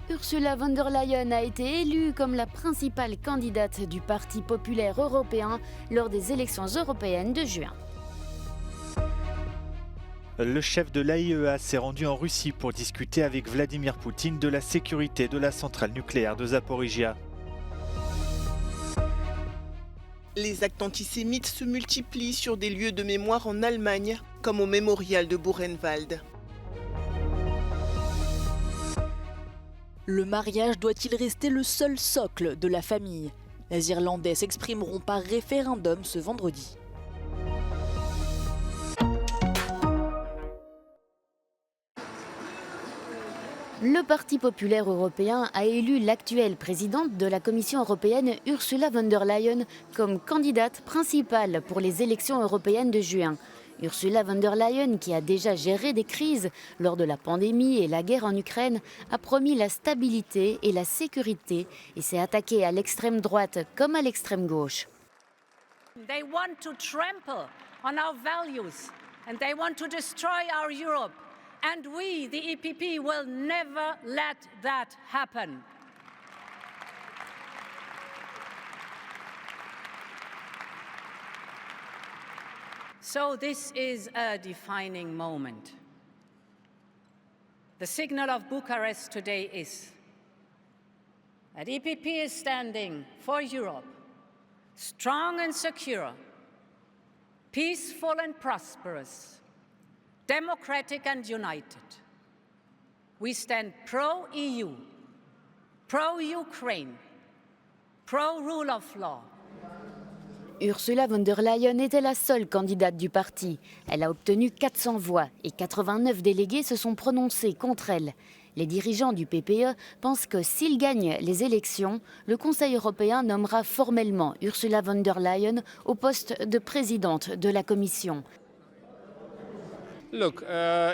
Ursula von der Leyen a été élue comme la principale candidate du Parti populaire européen lors des élections européennes de juin. Le chef de l'AIEA s'est rendu en Russie pour discuter avec Vladimir Poutine de la sécurité de la centrale nucléaire de Zaporijia. Les actes antisémites se multiplient sur des lieux de mémoire en Allemagne, comme au mémorial de Buchenwald. Le mariage doit-il rester le seul socle de la famille? Les Irlandais s'exprimeront par référendum ce vendredi. Le Parti populaire européen a élu l'actuelle présidente de la Commission européenne Ursula von der Leyen comme candidate principale pour les élections européennes de juin. Ursula von der Leyen, qui a déjà géré des crises lors de la pandémie et la guerre en Ukraine, a promis la stabilité et la sécurité et s'est attaquée à l'extrême droite comme à l'extrême gauche. They want to trample on our values and they want to destroy our Europe. And we, the EPP, will never let that happen. So this is a defining moment. The signal of Bucharest today is that EPP is standing for Europe, strong and secure, peaceful and prosperous, democratic and united. We stand pro-EU, pro-Ukraine, pro-rule of law. Ursula von der Leyen était la seule candidate du parti. Elle a obtenu 400 voix et 89 délégués se sont prononcés contre elle. Les dirigeants du PPE pensent que s'ils gagnent les élections, le Conseil européen nommera formellement Ursula von der Leyen au poste de présidente de la Commission. Look,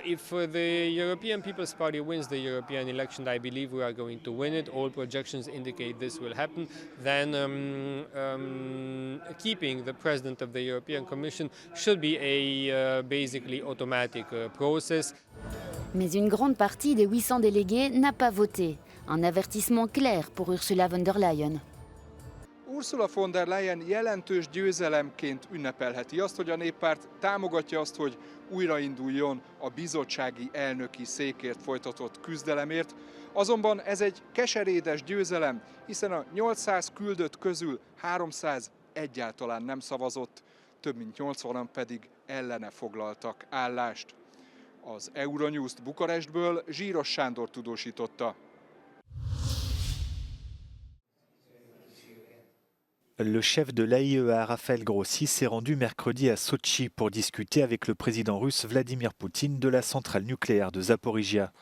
if the European People's Party wins the European election, I believe we are going to win it. All projections indicate this will happen. Then keeping the president of the European Commission should be a basically automatic process. Mais une grande partie des 800 délégués n'a pas voté. Un avertissement clair pour Ursula von der Leyen. Ursula von der Leyen jelentős győzelemként ünnepelheti azt, hogy a néppárt támogatja azt, hogy újrainduljon a bizottsági elnöki székért folytatott küzdelemért. Azonban ez egy keserédes győzelem, hiszen a 800 küldött közül 300 egyáltalán nem szavazott, több mint 80-an pedig ellene foglaltak állást. Az Euronews-t Bukarestből Zsíros Sándor tudósította. Le chef de l'AIEA, Raphaël Grossi, s'est rendu mercredi à Sotchi pour discuter avec le président russe Vladimir Poutine de la centrale nucléaire de Zaporijia.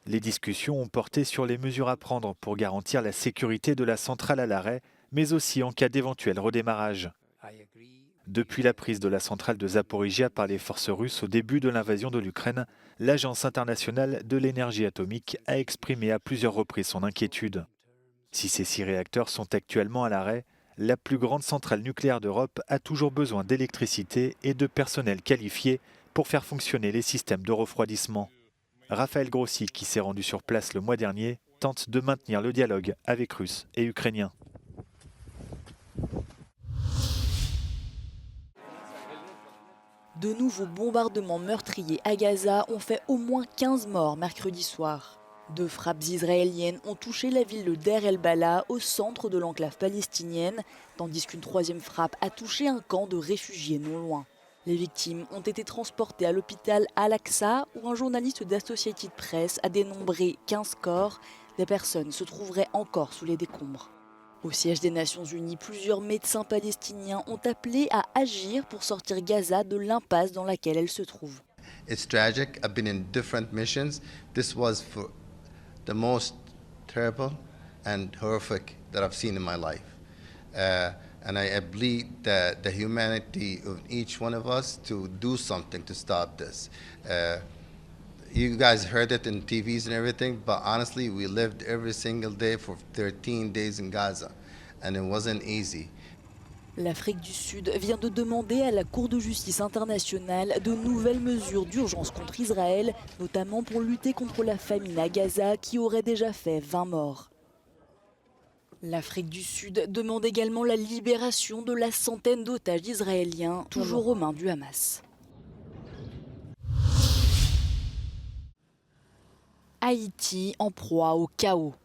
Les discussions ont porté sur les mesures à prendre pour garantir la sécurité de la centrale à l'arrêt, mais aussi en cas d'éventuel redémarrage. Depuis la prise de la centrale de Zaporijia par les forces russes au début de l'invasion de l'Ukraine, l'Agence internationale de l'énergie atomique a exprimé à plusieurs reprises son inquiétude. Si ces 6 réacteurs sont actuellement à l'arrêt, la plus grande centrale nucléaire d'Europe a toujours besoin d'électricité et de personnel qualifié pour faire fonctionner les systèmes de refroidissement. Raphaël Grossi, qui s'est rendu sur place le mois dernier, tente de maintenir le dialogue avec Russes et Ukrainiens. De nouveaux bombardements meurtriers à Gaza ont fait au moins 15 morts mercredi soir. 2 frappes israéliennes ont touché la ville de Deir el-Bala au centre de l'enclave palestinienne, tandis qu'une 3e frappe a touché un camp de réfugiés non loin. Les victimes ont été transportées à l'hôpital Al-Aqsa où un journaliste d'Associated Press a dénombré 15 corps. Des personnes se trouveraient encore sous les décombres. Au siège des Nations Unies, plusieurs médecins palestiniens ont appelé à agir pour sortir Gaza de l'impasse dans laquelle elle se trouve. It's tragic. I've been in different missions. This was for the most terrible and horrific that I've seen in my life. And I bleed the humanity of each one of us to do something to stop this. You guys heard it in TVs and everything, but honestly, we lived every single day for 13 days in Gaza, and it wasn't easy. L'Afrique du Sud vient de demander à la Cour de justice internationale de nouvelles mesures d'urgence contre Israël, notamment pour lutter contre la famine à Gaza qui aurait déjà fait 20 morts. L'Afrique du Sud demande également la libération de la centaine d'otages israéliens, toujours aux mains du Hamas. Haïti en proie au chaos.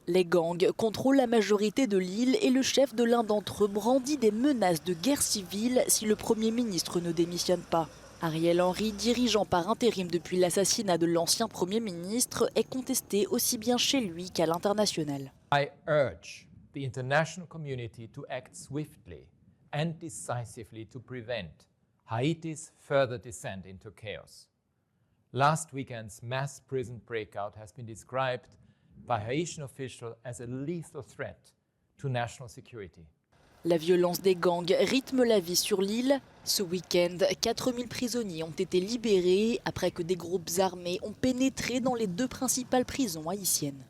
Les gangs contrôlent la majorité de l'île et le chef de l'un d'entre eux brandit des menaces de guerre civile si le Premier ministre ne démissionne pas. Ariel Henry, dirigeant par intérim depuis l'assassinat de l'ancien Premier ministre, est contesté aussi bien chez lui qu'à l'international. I urge the international community to act swiftly and decisively to prevent Haiti's further descent into chaos. Last weekend's mass prison breakout has been described by Haitian officials as a lethal threat to national security. La violence des gangs rythme la vie sur l'île. Ce week-end, 4000 prisonniers ont été libérés après que des groupes armés ont pénétré dans les 2 principales prisons haïtiennes.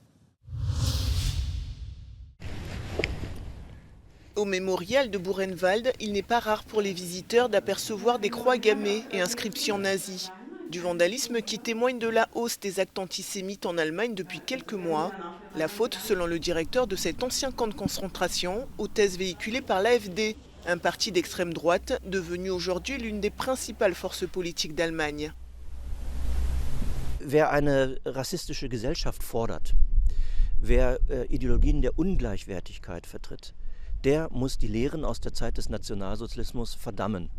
Au mémorial de Buchenwald, il n'est pas rare pour les visiteurs d'apercevoir des croix gammées et inscriptions nazies. Du vandalisme qui témoigne de la hausse des actes antisémites en Allemagne depuis quelques mois. La faute, selon le directeur de cet ancien camp de concentration, aux thèses véhiculées par l'AfD, un parti d'extrême droite devenu aujourd'hui l'une des principales forces politiques d'Allemagne. Wer eine rassistische Gesellschaft fordert, wer Ideologien der Ungleichwertigkeit vertritt, der muss die Lehren aus der Zeit des Nationalsozialismus verdammen.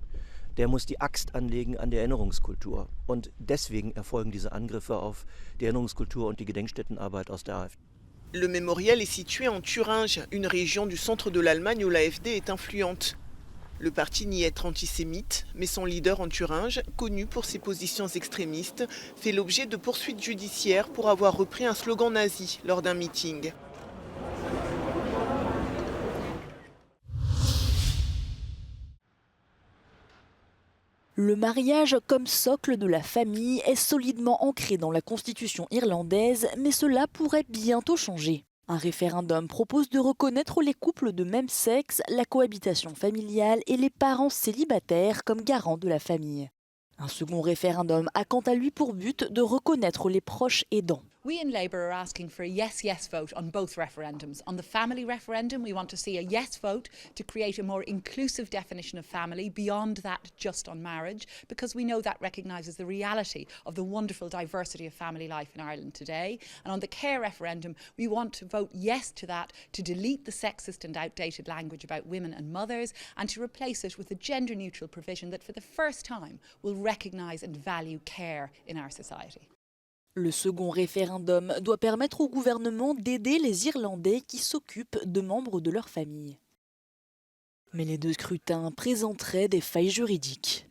Der muss die Axt anlegen an der Erinnerungskultur. Und deswegen erfolgen diese Angriffe auf die Erinnerungskultur und die Gedenkstättenarbeit aus der AfD. Le mémorial est situé en Thuringe, une région du centre de l'Allemagne où l'AfD est influente. Le parti nie être antisémite, mais son leader en Thuringe, connu pour ses positions extrémistes, fait l'objet de poursuites judiciaires pour avoir repris un slogan nazi lors d'un meeting. Le mariage comme socle de la famille est solidement ancré dans la constitution irlandaise, mais cela pourrait bientôt changer. Un référendum propose de reconnaître les couples de même sexe, la cohabitation familiale et les parents célibataires comme garants de la famille. Un second référendum a quant à lui pour but de reconnaître les proches aidants. We in Labour are asking for a yes-yes vote on both referendums. On the family referendum, we want to see a yes vote to create a more inclusive definition of family beyond that just on marriage, because we know that recognises the reality of the wonderful diversity of family life in Ireland today. And on the care referendum, we want to vote yes to that, to delete the sexist and outdated language about women and mothers, and to replace it with a gender-neutral provision that for the first time will recognise and value care in our society. Le second référendum doit permettre au gouvernement d'aider les Irlandais qui s'occupent de membres de leur famille. Mais les 2 scrutins présenteraient des failles juridiques.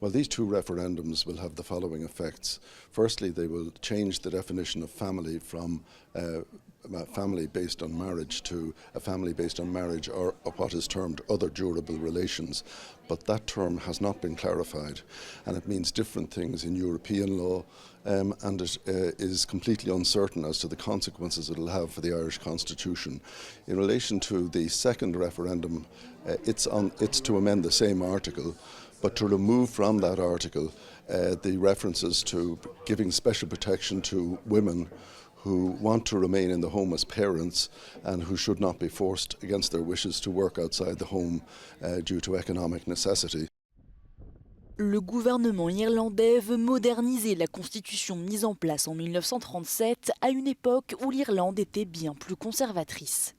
Well, these 2 referendums will have the following effects. Firstly, they will change the definition of family from a family based on marriage to a family based on marriage or what is termed other durable relations. But that term has not been clarified, and it means different things in European law, and it is completely uncertain as to the consequences it will have for the Irish Constitution. In relation to the second referendum, it's to amend the same article, but to remove from that article the references to giving special protection to women who want to remain in the home as parents and who should not be forced against their wishes to work outside the home due to economic necessity. Le gouvernement irlandais veut moderniser la constitution mise en place en 1937 à une époque où l'Irlande était bien plus conservatrice.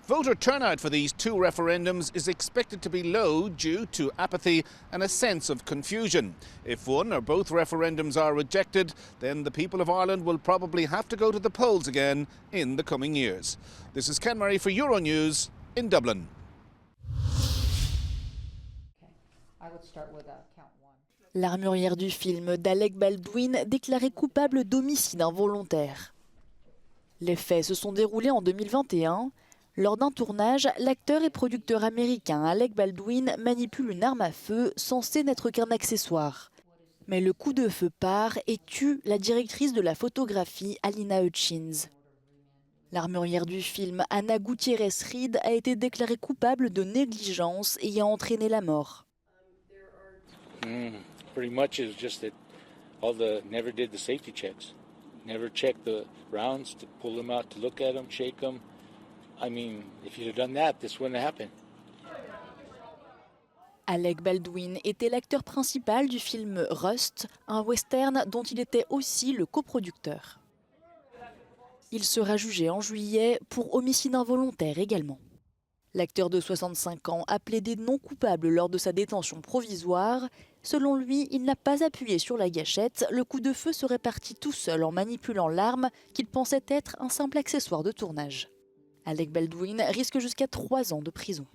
Voter turnout for these 2 referendums is expected to be low due to apathy and a sense of confusion. If one or both referendums are rejected, then the people of Ireland will probably have to go to the polls again in the coming years. This is Ken Murray for Euronews in Dublin. L'armurière du film d'Alec Baldwin déclarée coupable d'homicide involontaire. Les faits se sont déroulés en 2021. Lors d'un tournage, l'acteur et producteur américain Alec Baldwin manipule une arme à feu censée n'être qu'un accessoire. Mais le coup de feu part et tue la directrice de la photographie Alina Hutchins. L'armurière du film, Ana Gutiérrez-Reed, a été déclarée coupable de négligence ayant entraîné la mort. Pretty much it's just that never did the safety checks, never checked the rounds to pull them out, to look at them, shake them. I mean, if you'd have done that, this wouldn't have happened. Alec Baldwin était l'acteur principal du film Rust, un western dont il était aussi le coproducteur. Il sera jugé en juillet pour homicide involontaire également. L'acteur de 65 ans a plaidé non coupable lors de sa détention provisoire. Selon lui, il n'a pas appuyé sur la gâchette, le coup de feu serait parti tout seul en manipulant l'arme qu'il pensait être un simple accessoire de tournage. Alec Baldwin risque jusqu'à 3 ans de prison.